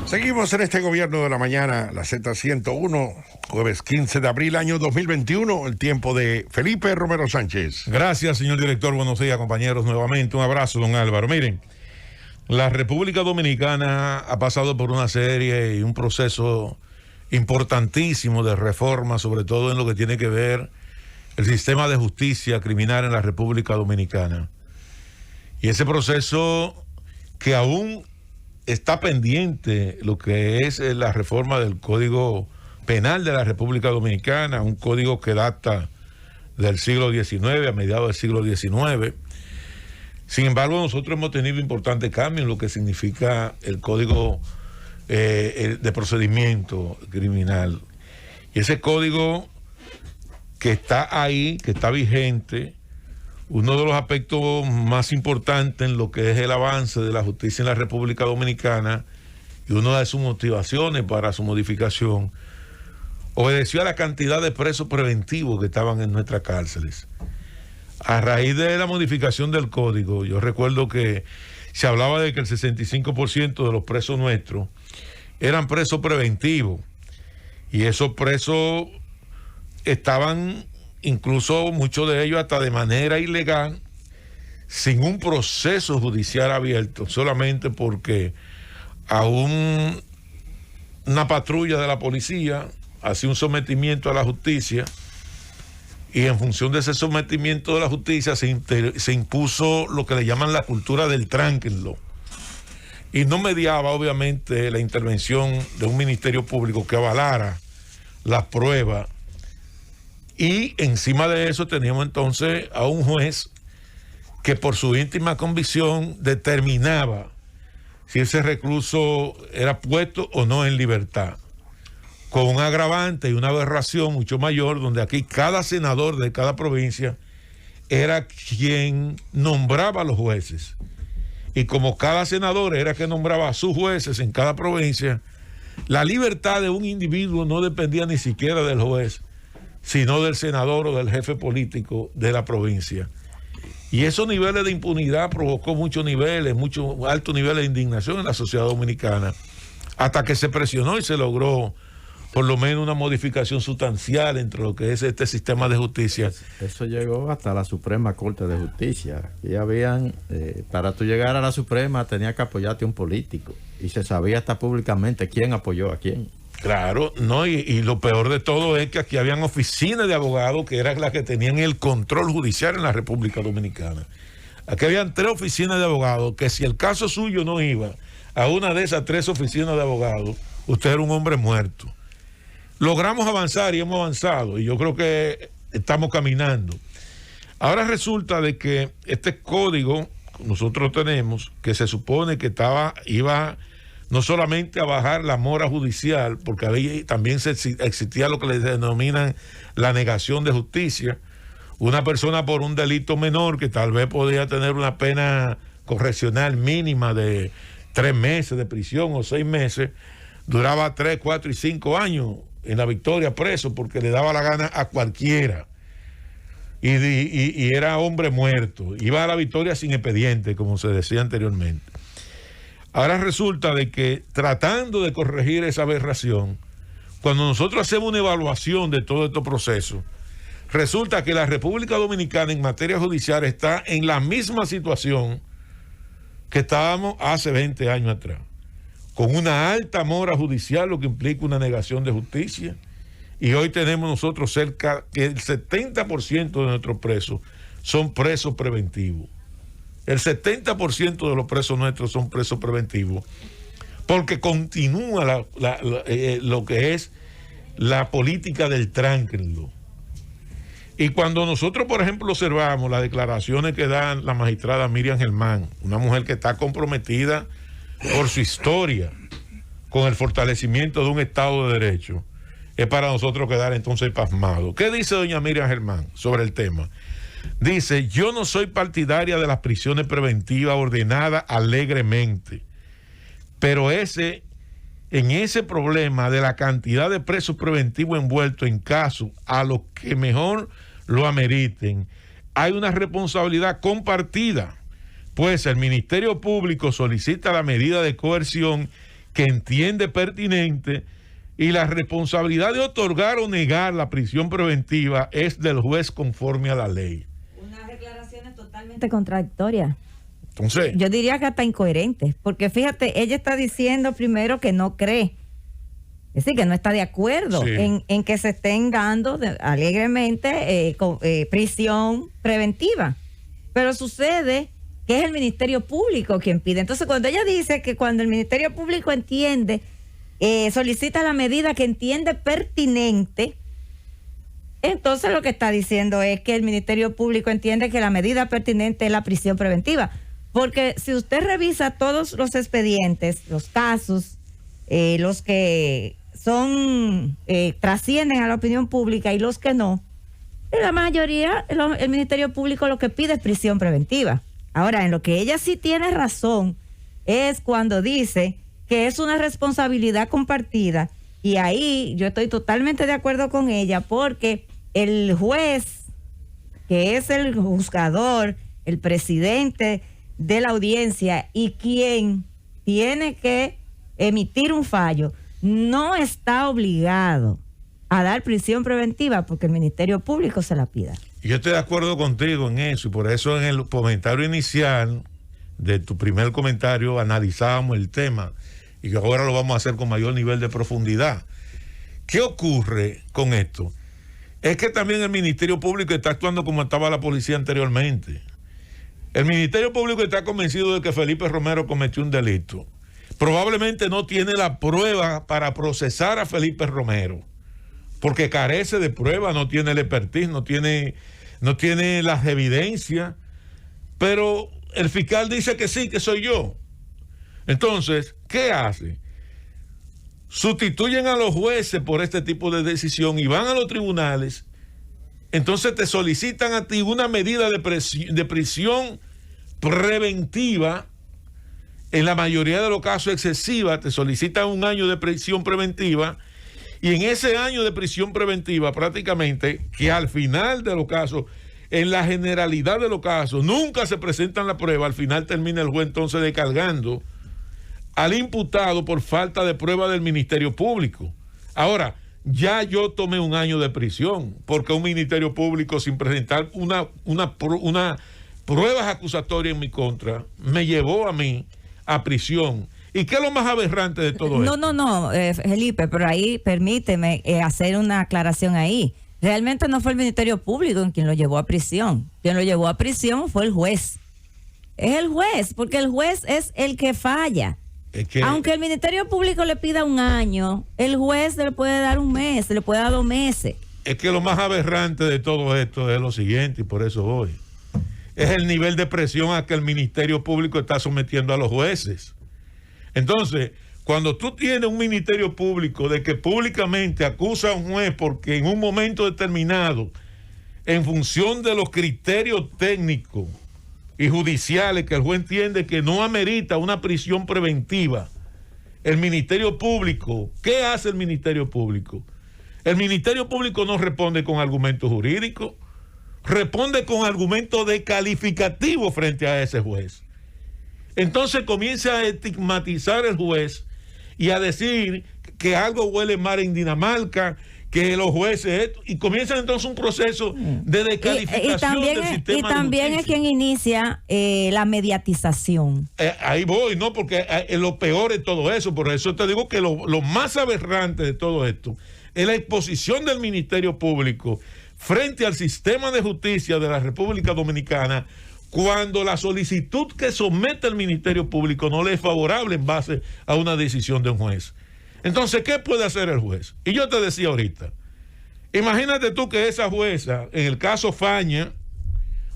Seguimos en este gobierno de la mañana, la Z101, jueves 15 de abril, año 2021, el tiempo de Felipe Romero Sánchez. Gracias, señor director. Buenos días, compañeros. Nuevamente, un abrazo, don Álvaro. Miren, la República Dominicana ha pasado por una serie y un proceso importantísimo de reforma, sobre todo en lo que tiene que ver el sistema de justicia criminal en la República Dominicana. Y ese proceso que aún está pendiente, lo que es la reforma del Código Penal de la República Dominicana, un código que data del siglo XIX, a mediados del siglo XIX. Sin embargo, nosotros hemos tenido importantes cambios en lo que significa el Código de Procedimiento Criminal. Y ese código que está ahí, que está vigente, uno de los aspectos más importantes en lo que es el avance de la justicia en la República Dominicana y una de sus motivaciones para su modificación, obedeció a la cantidad de presos preventivos que estaban en nuestras cárceles. A raíz de la modificación del código, yo recuerdo que se hablaba de que el 65% de los presos nuestros eran presos preventivos, y esos presos estaban, incluso muchos de ellos hasta de manera ilegal, sin un proceso judicial abierto, solamente porque a una patrulla de la policía hacía un sometimiento a la justicia, y en función de ese sometimiento de la justicia se impuso lo que le llaman la cultura del tránquenlo, y no mediaba obviamente la intervención de un ministerio público que avalara las pruebas. Y encima de eso teníamos entonces a un juez que por su íntima convicción determinaba si ese recluso era puesto o no en libertad, con un agravante y una aberración mucho mayor, donde aquí cada senador de cada provincia era quien nombraba a los jueces. Y como cada senador era quien nombraba a sus jueces en cada provincia, la libertad de un individuo no dependía ni siquiera del juez, sino del senador o del jefe político de la provincia. Y esos niveles de impunidad provocó muchos altos niveles de indignación en la sociedad dominicana, hasta que se presionó y se logró por lo menos una modificación sustancial entre lo que es este sistema de justicia. Eso llegó hasta la Suprema Corte de Justicia. Y habían, para tú llegar a la Suprema tenía que apoyarte un político, y se sabía hasta públicamente quién apoyó a quién. Claro, no, y lo peor de todo es que aquí habían oficinas de abogados que eran las que tenían el control judicial en la República Dominicana. Aquí habían 3 oficinas de abogados que, si el caso suyo no iba a una de esas 3 oficinas de abogados, usted era un hombre muerto. Logramos avanzar y hemos avanzado, y yo creo que estamos caminando. Ahora resulta de que este código nosotros tenemos, que se supone que iba no solamente a bajar la mora judicial, porque ahí también existía lo que le denominan la negación de justicia. Una persona por un delito menor que tal vez podía tener una pena correccional mínima de 3 meses de prisión o 6 meses, duraba 3, 4 y 5 años en la Victoria preso, porque le daba la gana a cualquiera. Y era hombre muerto. Iba a la Victoria sin expediente, como se decía anteriormente. Ahora resulta de que, tratando de corregir esa aberración, cuando nosotros hacemos una evaluación de todo este proceso, resulta que la República Dominicana en materia judicial está en la misma situación que estábamos hace 20 años atrás, con una alta mora judicial, lo que implica una negación de justicia. Y hoy tenemos nosotros cerca que el 70% de nuestros presos son presos preventivos. El 70% de los presos nuestros son presos preventivos, porque continúa lo que es la política del tránquenlo. Y cuando nosotros, por ejemplo, observamos las declaraciones que da la magistrada Miriam Germán, una mujer que está comprometida por su historia con el fortalecimiento de un Estado de Derecho, es para nosotros quedar entonces pasmados. ¿Qué dice doña Miriam Germán sobre el tema? Dice: yo no soy partidaria de las prisiones preventivas ordenadas alegremente, pero en ese problema de la cantidad de presos preventivos envueltos en casos a los que mejor lo ameriten, hay una responsabilidad compartida, pues el Ministerio Público solicita la medida de coerción que entiende pertinente, y la responsabilidad de otorgar o negar la prisión preventiva es del juez conforme a la ley. Unas declaraciones totalmente contradictorias. Entonces, Yo diría que hasta incoherentes, porque fíjate, ella está diciendo primero que no cree, es decir, que no está de acuerdo Sí. en que se estén dando alegremente prisión preventiva, pero sucede que es el Ministerio Público quien pide. Entonces, cuando ella dice que cuando el Ministerio Público entiende, solicita la medida que entiende pertinente, entonces lo que está diciendo es que el Ministerio Público entiende que la medida pertinente es la prisión preventiva. Porque si usted revisa todos los expedientes, los casos, los que son trascienden a la opinión pública y los que no, en la mayoría el Ministerio Público lo que pide es prisión preventiva. Ahora, en lo que ella sí tiene razón es cuando dice que es una responsabilidad compartida, y ahí yo estoy totalmente de acuerdo con ella, porque el juez, que es el juzgador, el presidente de la audiencia y quien tiene que emitir un fallo, no está obligado a dar prisión preventiva porque el Ministerio Público se la pida. yo estoy de acuerdo contigo en eso, y por eso en el comentario inicial de tu primer comentario analizábamos el tema, y ahora lo vamos a hacer con mayor nivel de profundidad. ¿Qué ocurre con esto? Es que también el Ministerio Público está actuando como estaba la policía anteriormente. El Ministerio Público está convencido de que Felipe Romero cometió un delito. Probablemente no tiene la prueba para procesar a Felipe Romero, porque carece de prueba, no tiene el expertise, no tiene las evidencias, pero el fiscal dice que sí, que soy yo. Entonces, ¿qué hace? Sustituyen a los jueces por este tipo de decisión y van a los tribunales. Entonces te solicitan a ti una medida de prisión preventiva, en la mayoría de los casos excesiva, te solicitan 1 año de prisión preventiva, y en ese año de prisión preventiva prácticamente, que al final de los casos, en la generalidad de los casos, nunca se presentan la prueba, al final termina el juez entonces descargando al imputado por falta de prueba del Ministerio Público. Ahora, ya yo tomé 1 año de prisión, porque un Ministerio Público sin presentar una pruebas acusatorias en mi contra, me llevó a mí a prisión. ¿Y qué es lo más aberrante de todo esto? No, Felipe, pero ahí permíteme hacer una aclaración ahí. Realmente no fue el Ministerio Público quien lo llevó a prisión. Quien lo llevó a prisión fue el juez. Es el juez, porque el juez es el que falla. Es que, aunque el Ministerio Público le pida 1 año, el juez le puede dar 1 mes, le puede dar 2 meses. es que lo más aberrante de todo esto es lo siguiente, y por eso voy. Es el nivel de presión a que el Ministerio Público está sometiendo a los jueces. Entonces, cuando tú tienes un Ministerio Público de que públicamente acusa a un juez porque en un momento determinado, en función de los criterios técnicos y judiciales que el juez entiende que no amerita una prisión preventiva, el Ministerio Público, ¿qué hace el Ministerio Público? El Ministerio Público no responde con argumentos jurídicos, responde con argumentos descalificativos frente a ese juez. Entonces comienza a estigmatizar el juez y a decir que algo huele mal en Dinamarca, que los jueces, y comienza entonces un proceso de descalificación del sistema de y también justicia. es quien inicia la mediatización. Ahí voy, ¿no? Porque lo peor es todo eso. Por eso te digo que lo más aberrante de todo esto es la exposición del Ministerio Público frente al sistema de justicia de la República Dominicana, cuando la solicitud que somete el Ministerio Público no le es favorable en base a una decisión de un juez. Entonces, ¿qué puede hacer el juez? Y yo te decía ahorita, imagínate tú que esa jueza, en el caso Faña,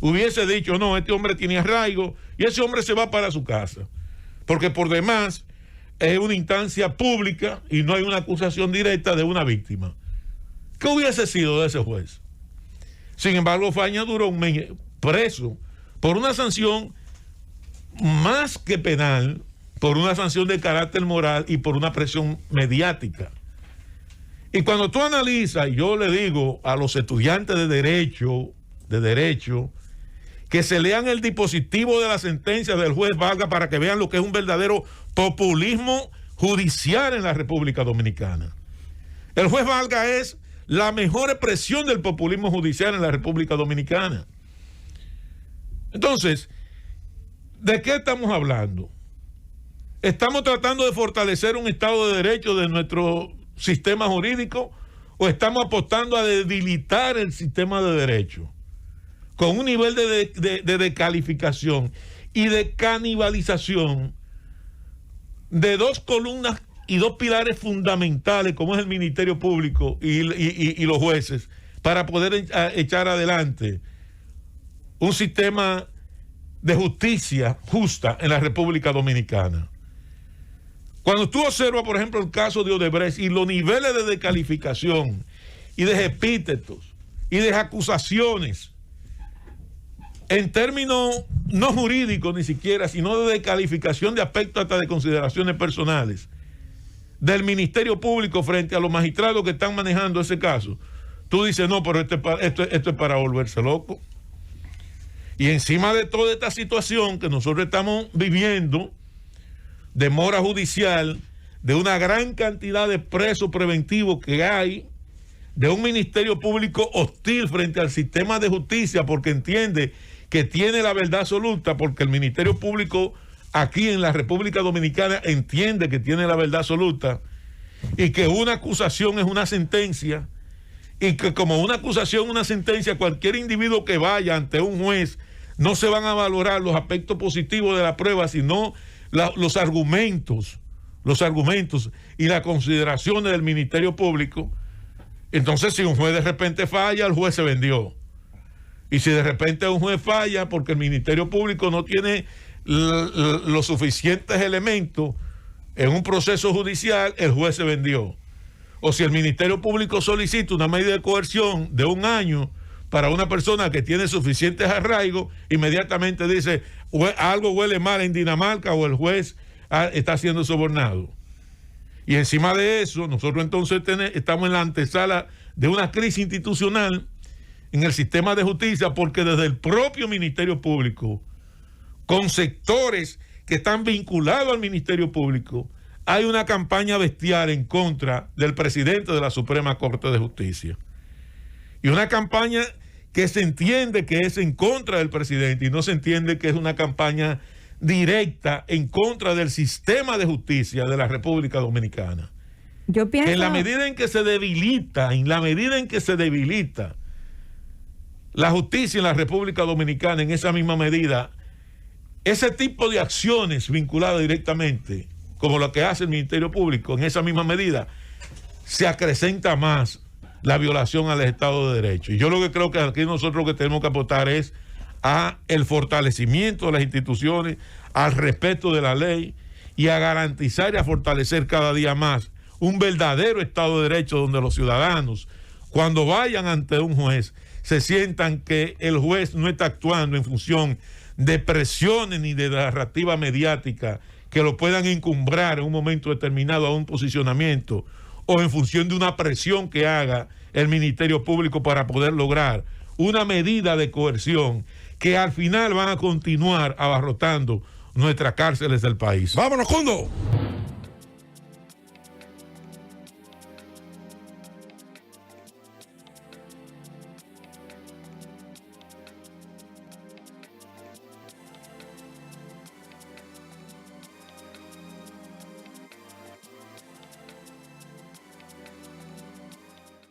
hubiese dicho, no, este hombre tiene arraigo, y ese hombre se va para su casa, porque por demás es una instancia pública y no hay una acusación directa de una víctima. ¿Qué hubiese sido de ese juez? Sin embargo, Faña duró 1 mes preso por una sanción más que penal, por una sanción de carácter moral y por una presión mediática. Y cuando tú analizas, y yo le digo a los estudiantes de derecho, que se lean el dispositivo de la sentencia del juez Vargas para que vean lo que es un verdadero populismo judicial en la República Dominicana. El juez Valga es la mejor expresión del populismo judicial en la República Dominicana. Entonces, ¿de qué estamos hablando? ¿Estamos tratando de fortalecer un Estado de Derecho de nuestro sistema jurídico o estamos apostando a debilitar el sistema de derecho con un nivel de descalificación y de canibalización de dos columnas y dos pilares fundamentales como es el Ministerio Público y los jueces para poder echar adelante un sistema de justicia justa en la República Dominicana? Cuando tú observas, por ejemplo, el caso de Odebrecht y los niveles de descalificación y de epítetos y de acusaciones en términos no jurídicos ni siquiera, sino de descalificación de aspectos hasta de consideraciones personales del Ministerio Público frente a los magistrados que están manejando ese caso, tú dices, no, pero esto es para volverse loco. Y encima de toda esta situación que nosotros estamos viviendo, de mora judicial, de una gran cantidad de presos preventivos que hay, de un Ministerio Público hostil frente al sistema de justicia porque entiende que tiene la verdad absoluta, porque el Ministerio Público aquí en la República Dominicana entiende que tiene la verdad absoluta y que una acusación es una sentencia y que como una acusación, una sentencia, cualquier individuo que vaya ante un juez no se van a valorar los aspectos positivos de la prueba, sino los argumentos y las consideraciones del Ministerio Público. Entonces, si un juez de repente falla, el juez se vendió. Y si de repente un juez falla porque el Ministerio Público no tiene los suficientes elementos en un proceso judicial, el juez se vendió. O si el Ministerio Público solicita una medida de coerción de 1 año para una persona que tiene suficientes arraigos, inmediatamente dice, algo huele mal en Dinamarca o el juez está siendo sobornado. Y encima de eso, nosotros entonces estamos en la antesala de una crisis institucional en el sistema de justicia, porque desde el propio Ministerio Público, con sectores que están vinculados al Ministerio Público, hay una campaña bestial en contra del presidente de la Suprema Corte de Justicia. Y una campaña que se entiende que es en contra del presidente y no se entiende que es una campaña directa en contra del sistema de justicia de la República Dominicana. Yo pienso... En la medida en que se debilita la justicia en la República Dominicana, en esa misma medida, ese tipo de acciones vinculadas directamente, como lo que hace el Ministerio Público, en esa misma medida, se acrecenta más la violación al Estado de Derecho. Y yo lo que creo que aquí nosotros lo que tenemos que apostar es a el fortalecimiento de las instituciones, al respeto de la ley y a garantizar y a fortalecer cada día más un verdadero Estado de Derecho donde los ciudadanos, cuando vayan ante un juez, se sientan que el juez no está actuando en función de presiones ni de narrativa mediática que lo puedan encumbrar en un momento determinado a un posicionamiento, o en función de una presión que haga el Ministerio Público para poder lograr una medida de coerción que al final van a continuar abarrotando nuestras cárceles del país. ¡Vámonos, Cundo!